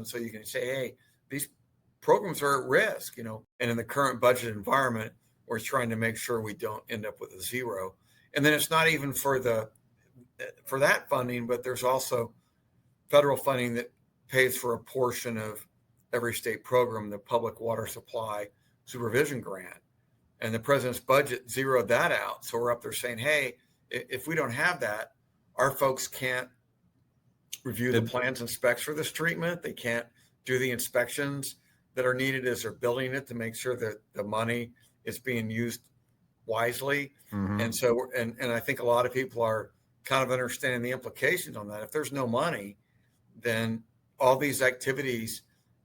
And so you can say, hey, these programs are at risk, and in the current budget environment, we're trying to make sure we don't end up with a zero. And then it's not even for that funding, but there's also federal funding that pays for a portion of every state program, the Public Water Supply Supervision Grant. And the president's budget zeroed that out. So we're up there saying, hey, if we don't have that, our folks can't review the plans and specs for this treatment. They can't do the inspections that are needed as they're building it to make sure that the money is being used wisely. Mm-hmm. And so, and I think a lot of people are kind of understanding the implications on that. If there's no money, then all these activities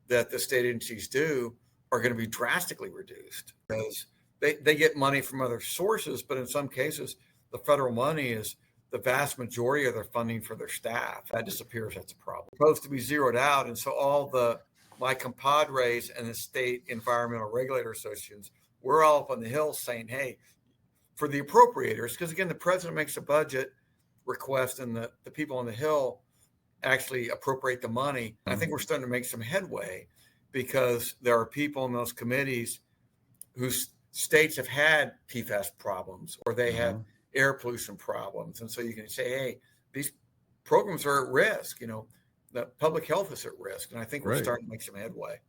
that the state agencies do are going to be drastically reduced because they get money from other sources, but in some cases, the federal money is the vast majority of their funding for their staff. That disappears. That's a problem. It's supposed to be zeroed out. And so all my compadres and the state environmental regulator associations, we're all up on the Hill saying, hey, for the appropriators, because again, the president makes a budget request and the people on the Hill actually appropriate the money. I think we're starting to make some headway because there are people in those committees whose states have had PFAS problems or they have air pollution problems. And so you can say, hey, these programs are at risk, the public health is at risk. And I think we're starting to make some headway.